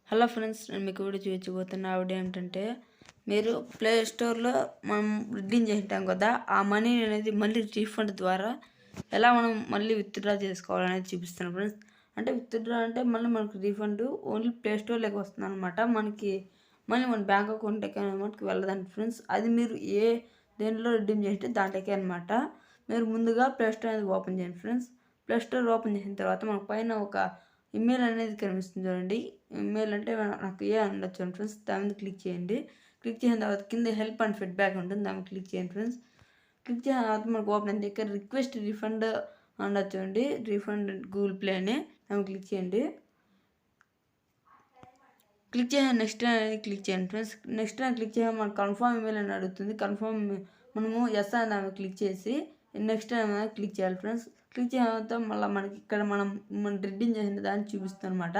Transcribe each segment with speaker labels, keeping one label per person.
Speaker 1: Hello friends, నేను మీకు video చూపించబోతున్న video ఏంటంటే, మీరు ప్లే స్టోర్లో మనం రిడీమ్ చేసింటాం కదా, ఆ మనీ అనేది మళ్ళీ రీఫండ్ ద్వారా ఎలా మనం మళ్ళీ విత్డ్రా చేసుకోవాలనేది చూపిస్తాను ఫ్రెండ్స్. అంటే విత్డ్రా అంటే మళ్ళీ మనకు రీఫండ్ ఓన్లీ ప్లే స్టోర్లోకి వస్తుంది అనమాట. మళ్ళీ మన బ్యాంక్ అకౌంట్కి అమౌంట్కి వెళ్ళదండి ఫ్రెండ్స్. అది మీరు దేంట్లో రిడీమ్ చేస్తే దాంట్లోకే అనమాట. మీరు ముందుగా ప్లే స్టోర్ అనేది ఓపెన్ చేయండి ఫ్రెండ్స్. ప్లే స్టోర్ ఓపెన్ చేసిన తర్వాత మనకు పైన ఒక ఇమెయిల్ అనేది కనిపిస్తుంది చూడండి. ఇమెయిల్ అంటే నాకు ఉండొచ్చు ఫ్రెండ్స్. దాని మీద క్లిక్ చేయండి. క్లిక్ చేసిన తర్వాత కింద హెల్ప్ అండ్ ఫీడ్బ్యాక్ ఉంటుంది, దాని మీద క్లిక్ చేయండి ఫ్రెండ్స్. క్లిక్ చేసిన తర్వాత మనకు ఓపెన్ అయితే ఇక్కడ రిక్వెస్ట్ రీఫండ్ ఉండొచ్చు అండి. రీఫండ్ గూగుల్ ప్లే అని దాని క్లిక్ చేయండి. క్లిక్ చేసిన నెక్స్ట్ అనేది క్లిక్ చేయండి ఫ్రెండ్స్. నెక్స్ట్ అని క్లిక్ చేయాలి, మనకు కన్ఫర్మ్ ఇమెయిల్ అని అడుగుతుంది. కన్ఫర్మ్ మనము ఎస్ అని దాన్ని క్లిక్ చేసి నెక్స్ట్ అనేది క్లిక్ చేయాలి ఫ్రెండ్స్. క్లిక్ చేసిన తర్వాత మళ్ళీ మనకి ఇక్కడ మనం రిడీమ్ చేసిన దాన్ని చూపిస్తాను అనమాట.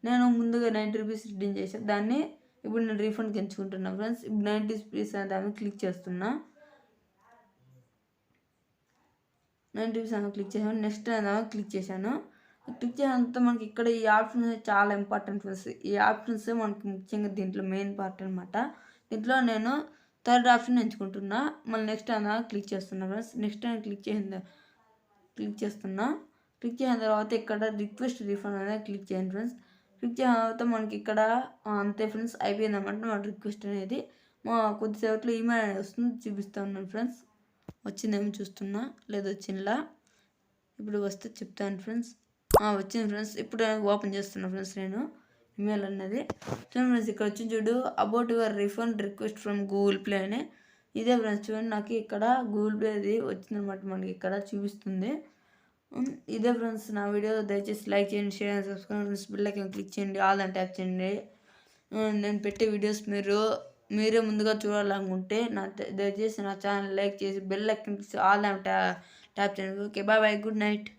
Speaker 1: నేను ముందుగా 90 రూపీస్ రిడీమ్ చేశాను, దాన్ని ఇప్పుడు నేను రీఫండ్కి ఎంచుకుంటున్నాను ఫ్రెండ్స్. ఇప్పుడు 90 రూపీస్ అనే దాన్ని క్లిక్ చేస్తున్నా. 90 రూపీస్ అని క్లిక్ చేశాను. నెక్స్ట్ అనేది క్లిక్ చేశాను. క్లిక్ చేసినంత మనకి ఇక్కడ ఈ ఆప్షన్ చాలా ఇంపార్టెంట్ ఫ్రెండ్స్. ఈ ఆప్షన్స్ మనకి ముఖ్యంగా దీంట్లో మెయిన్ పార్ట్ అనమాట. దీంట్లో నేను థర్డ్ ఆప్షన్ ఎంచుకుంటున్నా. మళ్ళీ నెక్స్ట్ అన్న క్లిక్ చేస్తున్నా ఫ్రెండ్స్. నెక్స్ట్ అని క్లిక్ చేస్తున్నా. క్లిక్ చేసిన తర్వాత ఇక్కడ రిక్వెస్ట్ రీఫండ్ అనేది క్లిక్ చేయండి ఫ్రెండ్స్. క్లిక్ చేసిన తర్వాత మనకి ఇక్కడ అంతే ఫ్రెండ్స్, అయిపోయింది అనమాట మన రిక్వెస్ట్ అనేది. కొద్దిసేపట్లో ఈమెయిల్ అనేది వస్తుంది, చూపిస్తూ ఉన్నాను ఫ్రెండ్స్. వచ్చిందేమో చూస్తున్నా, లేదు వచ్చిందిలా. ఇప్పుడు వస్తే చెప్తాను ఫ్రెండ్స్. వచ్చింది ఫ్రెండ్స్. ఇప్పుడు ఓపెన్ చేస్తున్నా ఫ్రెండ్స్ నేను ఇమెయిల్ అన్నది. చూడండి ఫ్రెండ్స్, ఇక్కడ వచ్చి చూడు about your refund request from Google play అని. ఇదే ఫ్రెండ్స్, చూడండి నాకు ఇక్కడ గూగుల్ ప్లే అది వచ్చిందనమాట, మనకి ఇక్కడ చూపిస్తుంది. ఇదే ఫ్రెండ్స్ నా వీడియో. దయచేసి లైక్ చేయండి, share and subscribe friends. Bell icon click చేయండి, ఆల్ అని ట్యాప్ చేయండి. నేను పెట్టే వీడియోస్ మీరే ముందుగా చూడాలనుకుంటే దయచేసి నా ఛానల్ లైక్ చేసి బెల్ ఐకాన్ ఆల్ అని ట్యాప్ చేయండి. Okay, bye bye, good night.